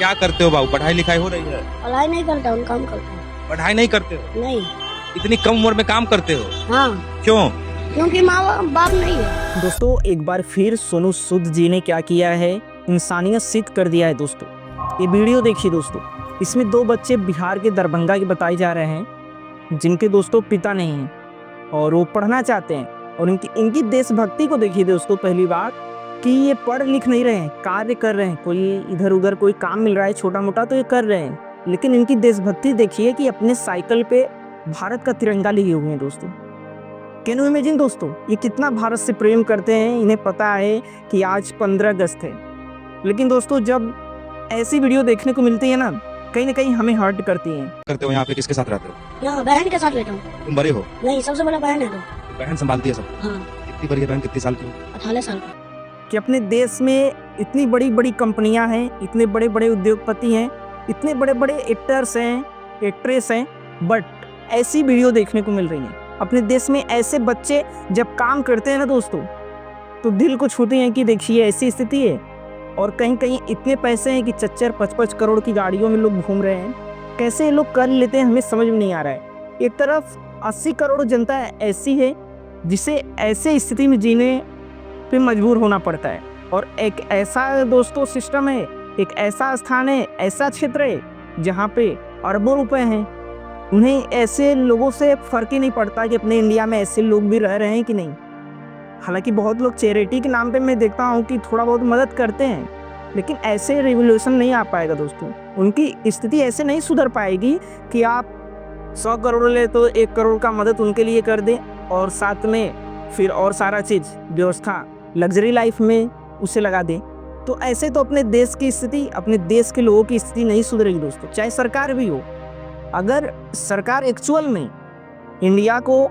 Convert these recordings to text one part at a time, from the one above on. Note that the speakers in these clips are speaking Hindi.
क्या करते हो बाबू? पढ़ाई लिखाई हो रही है? पढ़ाई नहीं करता हूँ, काम करता हूँ। पढ़ाई नहीं करते हो? नहीं। इतनी कम उम्र में काम करते हो? हाँ, क्यों? क्योंकि माँ बाप नहीं है। दोस्तों एक बार फिर सोनू सूद जी ने क्या किया है, इंसानियत सिद्ध कर दिया है दोस्तों। ये वीडियो देखिए दोस्तों, इसमें दो बच्चे बिहार के दरभंगा के बताए जा रहे हैं जिनके दोस्तों पिता नहीं हैं और वो पढ़ना चाहते हैं। और इनकी देशभक्ति को देखिए दोस्तों, पहली बात कि ये पढ़ लिख नहीं रहे हैं, कार्य कर रहे हैं। कोई इधर उधर कोई काम मिल रहा है छोटा मोटा तो ये कर रहे हैं, लेकिन इनकी देशभक्ति देखिए कि अपने साइकिल पे भारत का तिरंगा लिए हुए हैं दोस्तों। कैन यू इमेजिन दोस्तों, ये कितना भारत से प्रेम करते हैं। इन्हें पता है कि आज 15 अगस्त है, लेकिन दोस्तों जब ऐसी वीडियो देखने को मिलती है ना कहीं हमें हर्ट करती हैं। करते हो यहाँ पे? किसके साथ रहते हो? यहाँ बहन के साथ रहता हूँ। तुम बड़े हो? नहीं, सबसे बड़ा बहन है तो। बहन संभालती है सब? हाँ। कितनी बड़ी है बहन? कितने साल की? 18 साल का। कि अपने देश में इतनी बड़ी बड़ी कंपनियां हैं, इतने बड़े बड़े उद्योगपति हैं, इतने बड़े बड़े एक्टर्स हैं, एक्ट्रेस हैं, बट ऐसी वीडियो देखने को मिल रही है। अपने देश में ऐसे बच्चे जब काम करते हैं ना दोस्तों, तो दिल को छूते हैं कि देखिए ऐसी स्थिति है। और कहीं कहीं इतने पैसे हैं कि 4-5 करोड़ की गाड़ियों में लोग घूम रहे हैं। कैसे ये लोग कर लेते हैं हमें समझ में नहीं आ रहा है। एक तरफ 80 करोड़ जनता ऐसी है जिसे ऐसे स्थिति में जीने पे मजबूर होना पड़ता है, और एक ऐसा दोस्तों सिस्टम है, एक ऐसा स्थान है, ऐसा क्षेत्र है जहाँ पे अरबों रुपए हैं। उन्हें ऐसे लोगों से फर्क ही नहीं पड़ता कि अपने इंडिया में ऐसे लोग भी रह रहे हैं कि नहीं। हालांकि बहुत लोग चैरिटी के नाम पे मैं देखता हूँ कि थोड़ा बहुत मदद करते हैं, लेकिन ऐसे रिवोल्यूशन नहीं आ पाएगा दोस्तों। उनकी स्थिति ऐसे नहीं सुधर पाएगी कि आप 100 करोड़ ले तो 1 करोड़ का मदद उनके लिए कर दें और साथ में फिर और सारा चीज़ व्यवस्था लग्जरी लाइफ में उसे लगा दें। तो ऐसे तो अपने देश की स्थिति, अपने देश के लोगों की स्थिति नहीं सुधरेगी दोस्तों, चाहे सरकार भी हो। अगर सरकार एक्चुअल में इंडिया को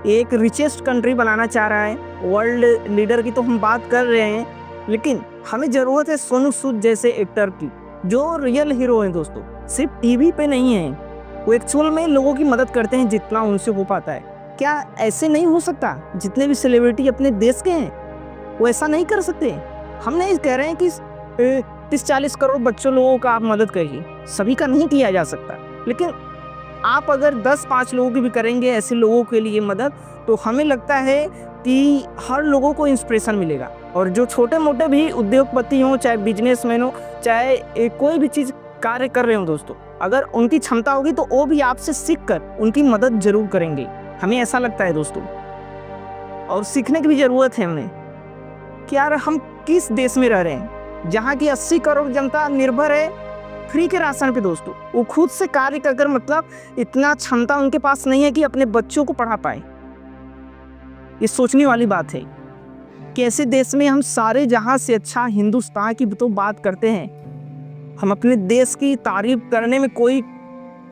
एक रिचेस्ट कंट्री बनाना चाह रहा है, वर्ल्ड लीडर की तो हम बात कर रहे हैं, लेकिन हमें ज़रूरत है सोनू सूद जैसे एक्टर की, जो रियल हीरो हैं दोस्तों। सिर्फ टीवी पे नहीं है, वो एक्चुअल में लोगों की मदद करते हैं जितना उनसे हो पाता है। क्या ऐसे नहीं हो सकता? जितने भी सेलिब्रिटी अपने देश के हैं वो ऐसा नहीं कर सकते? हम नहीं कह रहे हैं कि 30-40 करोड़ बच्चों लोगों का आप मदद करिए, सभी का नहीं किया जा सकता, लेकिन आप अगर 10-5 लोगों की भी करेंगे ऐसे लोगों के लिए मदद, तो हमें लगता है कि हर लोगों को इंस्पिरेशन मिलेगा। और जो छोटे मोटे भी उद्योगपति हों, चाहे बिजनेसमैन हो, चाहे कोई भी चीज़ कार्य कर रहे हो दोस्तों, अगर उनकी क्षमता होगी तो वो भी आपसे सीख कर उनकी मदद जरूर करेंगे। हमें ऐसा लगता है दोस्तों, और सीखने की भी ज़रूरत है हमें कि यार हम किस देश में रह रहे हैं जहाँ की 80 करोड़ जनता निर्भर है फ्री के राशन पे दोस्तों। वो खुद से कार्य कर मतलब इतना क्षमता उनके पास नहीं है कि अपने बच्चों को पढ़ा पाए। ये सोचने वाली बात है कि ऐसे देश में हम सारे जहां से अच्छा हिंदुस्तान की तो बात करते हैं, हम अपने देश की तारीफ करने में कोई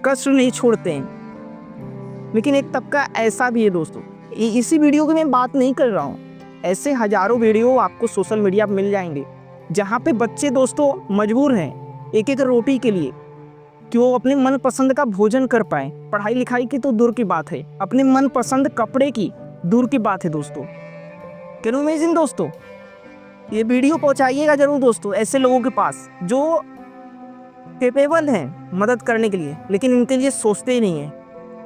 कसर नहीं छोड़ते हैं, लेकिन एक तबका ऐसा भी है दोस्तों। इसी वीडियो की मैं बात नहीं कर रहा हूँ, ऐसे हजारों वीडियो आपको सोशल मीडिया पर मिल जाएंगे जहाँ पे बच्चे दोस्तों मजबूर हैं एक एक रोटी के लिए कि वो अपने मनपसंद का भोजन कर पाए। पढ़ाई लिखाई की तो दूर की बात है, अपने मनपसंद कपड़े की दूर की बात है दोस्तों। कैन यू इमेजिन दोस्तों, ये वीडियो पहुंचाइएगा जरूर दोस्तों ऐसे लोगों के पास जो कैपेबल हैं मदद करने के लिए, लेकिन इनके लिए सोचते ही नहीं हैं।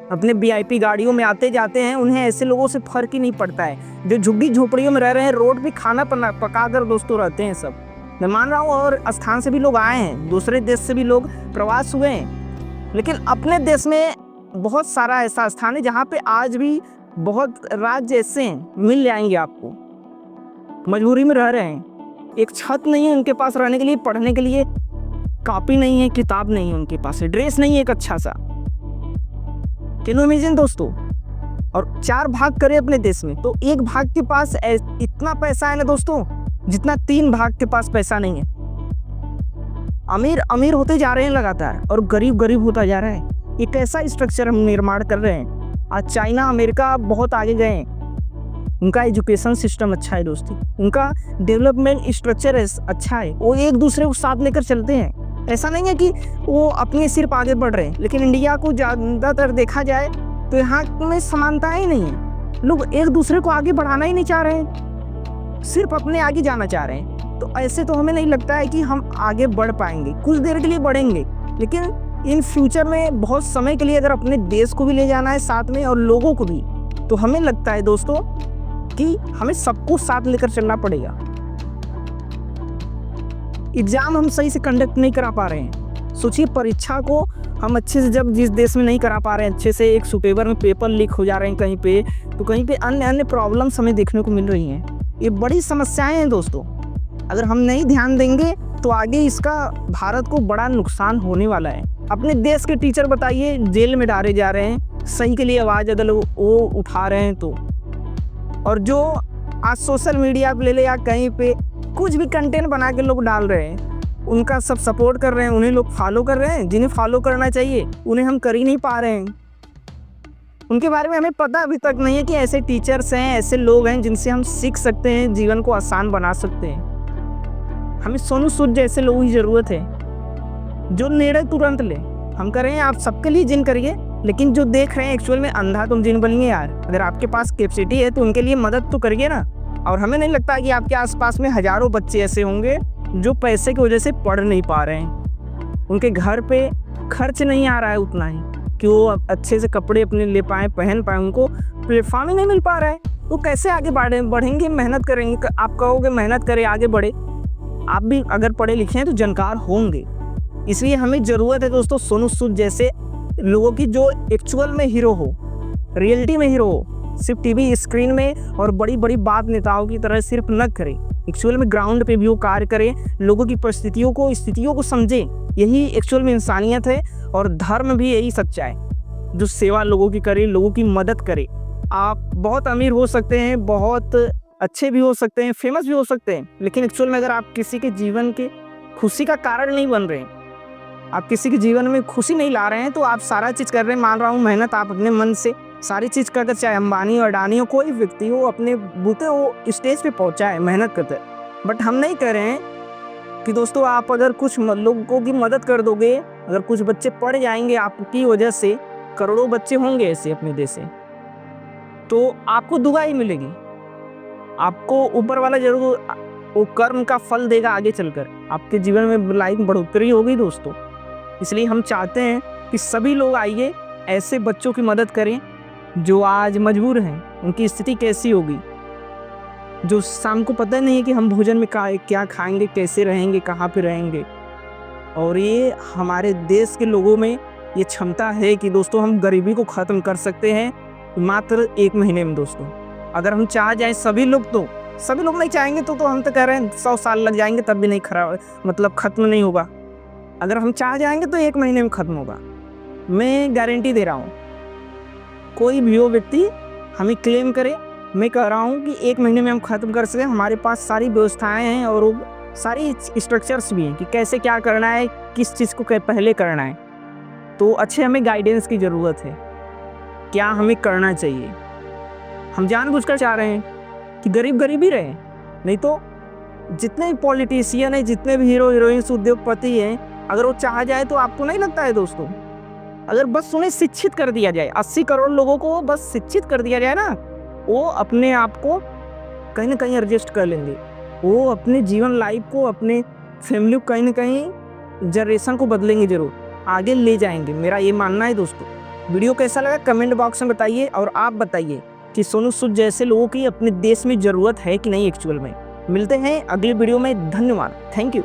अपने VIP गाड़ियों में आते जाते हैं, उन्हें ऐसे लोगों से फर्क ही नहीं पड़ता है जो झुग्गी झोपड़ियों में रह रहे हैं, रोड पे खाना पका कर दोस्तों रहते हैं सब। मैं मान रहा हूँ और स्थान से भी लोग आए हैं, दूसरे देश से भी लोग प्रवास हुए हैं, लेकिन अपने देश में बहुत सारा ऐसा स्थान है जहाँ पे आज भी बहुत राज्य ऐसे हैं, मिल जाएंगे आपको, मजबूरी में रह रहे हैं। एक छत नहीं है उनके पास रहने के लिए, पढ़ने के लिए कॉपी नहीं है, किताब नहीं है उनके पास, ड्रेस नहीं है एक अच्छा सा। कैन यू इमेजिन दोस्तों, और 4 भाग करें अपने देश में तो 1 भाग के पास इतना पैसा है ना दोस्तों जितना 3 भाग के पास पैसा नहीं है। अमीर अमीर होते जा रहे हैं लगातार और गरीब गरीब होता जा रहा है। एक ऐसा स्ट्रक्चर हम निर्माण कर रहे हैं। आज चाइना अमेरिका बहुत आगे गए हैं, उनका एजुकेशन सिस्टम अच्छा है दोस्तों, उनका डेवलपमेंट स्ट्रक्चर अच्छा है, वो एक दूसरे को साथ लेकर चलते हैं। ऐसा नहीं है कि वो अपने सिर्फ आगे बढ़ रहे हैं, लेकिन इंडिया को ज़्यादातर देखा जाए तो यहाँ में समानता ही नहीं है। लोग एक दूसरे को आगे बढ़ाना ही नहीं चाह रहे हैं, सिर्फ अपने आगे जाना चाह रहे हैं। तो ऐसे तो हमें नहीं लगता है कि हम आगे बढ़ पाएंगे। कुछ देर के लिए बढ़ेंगे, लेकिन इन फ्यूचर में बहुत समय के लिए अगर अपने देश को भी ले जाना है साथ में और लोगों को भी, तो हमें लगता है दोस्तों कि हमें सबको साथ लेकर चलना पड़ेगा। एग्जाम हम सही से कंडक्ट नहीं करा पा रहे हैं। सोचिए परीक्षा को हम अच्छे से जब जिस देश में नहीं करा पा रहे हैं अच्छे से, एक पेपर में पेपर लीक हो जा रहे हैं कहीं पे, तो कहीं पे अन्य अन्य प्रॉब्लम्स हमें देखने को मिल रही हैं। ये बड़ी समस्याएं हैं दोस्तों। अगर हम नहीं ध्यान देंगे तो आगे इसका भारत को बड़ा नुकसान होने वाला है। अपने देश के टीचर बताइए जेल में डाले जा रहे हैं, सही के लिए आवाज़ अगर वो उठा रहे हैं तो। और जो आज सोशल मीडिया पे ले ले या कहीं पे कुछ भी कंटेंट बना के लोग डाल रहे हैं, उनका सब सपोर्ट कर रहे हैं, उन्हें लोग फॉलो कर रहे हैं। जिन्हें फॉलो करना चाहिए उन्हें हम कर ही नहीं पा रहे हैं। उनके बारे में हमें पता अभी तक नहीं है कि ऐसे टीचर्स हैं, ऐसे लोग हैं जिनसे हम सीख सकते हैं, जीवन को आसान बना सकते हैं। हमें सोनू सूद जैसे लोगों की ज़रूरत है जो निर्णय तुरंत ले। हम कर रहे हैं, आप सबके लिए जिन करिए, लेकिन जो देख रहे हैं एक्चुअल में अंधा तुम जिन बनिए यार। अगर आपके पास कैपेसिटी है तो उनके लिए मदद तो करिए ना। और हमें नहीं लगता कि आपके आसपास में हज़ारों बच्चे ऐसे होंगे जो पैसे की वजह से पढ़ नहीं पा रहे हैं। उनके घर पे खर्च नहीं आ रहा है उतना ही कि वो अच्छे से कपड़े अपने ले पाएँ, पहन पाएँ, उनको प्लेटफॉर्म ही नहीं मिल पा रहा है। वो कैसे आगे बढ़ेंगे? मेहनत करेंगे। आप कहोगे मेहनत करें आगे बढ़े, आप भी अगर पढ़े लिखे हैं तो जानकार होंगे। इसलिए हमें ज़रूरत है दोस्तों सोनू सूद जैसे लोगों की जो एक्चुअल में हीरो हो, रियलिटी में हीरो हो। सिर्फ टीवी स्क्रीन में और बड़ी बड़ी बात नेताओं की तरह सिर्फ न करें, एक्चुअल में ग्राउंड पे भी वो कार्य करें, लोगों की परिस्थितियों को, स्थितियों को समझें। यही एक्चुअल में इंसानियत है और धर्म भी यही सच्चा है, जो सेवा लोगों की करे, लोगों की मदद करे। आप बहुत अमीर हो सकते हैं, बहुत अच्छे भी हो सकते हैं, फेमस भी हो सकते हैं, लेकिन एक्चुअल में अगर आप किसी के जीवन के खुशी का कारण नहीं बन रहे हैं, आप किसी के जीवन में खुशी नहीं ला रहे हैं, तो आप सारा चीज़ कर रहे हैं, मान रहा हूँ मेहनत आप अपने मन से सारी चीज़ कर, चाहे अंबानी और अडानी हो, कोई व्यक्ति हो, अपने बूते वो स्टेज पे पहुँचा है मेहनत करते। बट हम नहीं कर रहे हैं कि दोस्तों आप अगर कुछ लोगों की मदद कर दोगे, अगर कुछ बच्चे पढ़ जाएंगे आपकी वजह से, करोड़ों बच्चे होंगे ऐसे अपने देश से, तो आपको दुआ ही मिलेगी। आपको ऊपर वाला जरूर वो कर्म का फल देगा आगे चलकर, आपके जीवन में लाइफ बढ़ोतरी होगी दोस्तों। इसलिए हम चाहते हैं कि सभी लोग आइए, ऐसे बच्चों की मदद करें जो आज मजबूर हैं। उनकी स्थिति कैसी होगी, जो शाम को पता नहीं है कि हम भोजन में क्या खाएंगे, कैसे रहेंगे, कहाँ पे रहेंगे। और ये हमारे देश के लोगों में ये क्षमता है कि दोस्तों हम गरीबी को ख़त्म कर सकते हैं मात्र 1 महीने में दोस्तों। अगर हम चाह जाएं सभी लोग, तो सभी लोग नहीं चाहेंगे तो हम तो कह रहे हैं 100 साल लग जाएंगे तब भी नहीं ख़त्म नहीं होगा। अगर हम चाह जाएंगे तो 1 महीने में ख़त्म होगा, मैं गारंटी दे रहा हूँ। कोई भी वो व्यक्ति हमें क्लेम करे, मैं कह रहा हूँ कि 1 महीने में हम ख़त्म कर सकें। हमारे पास सारी व्यवस्थाएं हैं और सारी स्ट्रक्चर्स भी हैं कि कैसे क्या करना है, किस चीज़ को पहले करना है। तो अच्छे हमें गाइडेंस की ज़रूरत है, क्या हमें करना चाहिए। हम जानबूझकर चाह रहे हैं कि गरीब गरीब ही रहे, नहीं तो जितने भी पॉलिटिशियन हैं, जितने भी हीरो हीरोइंस, उद्योगपति हैं, अगर वो चाह जाए तो आपको नहीं लगता है दोस्तों, अगर बस उन्हें शिक्षित कर दिया जाए, 80 करोड़ लोगों को बस शिक्षित कर दिया जाए ना, वो अपने आप को कहीं ना कहीं एडजस्ट कर लेंगे। वो अपने जीवन लाइफ को, अपने फैमिली को कहीं ना कहीं जनरेशन को बदलेंगे, जरूर आगे ले जाएंगे। मेरा ये मानना है दोस्तों। वीडियो कैसा लगा कमेंट बॉक्स में बताइए, और आप बताइए कि सोनू सूद जैसे लोगों की अपने देश में ज़रूरत है कि नहीं एक्चुअल में। मिलते हैं अगली वीडियो में। धन्यवाद, थैंक यू।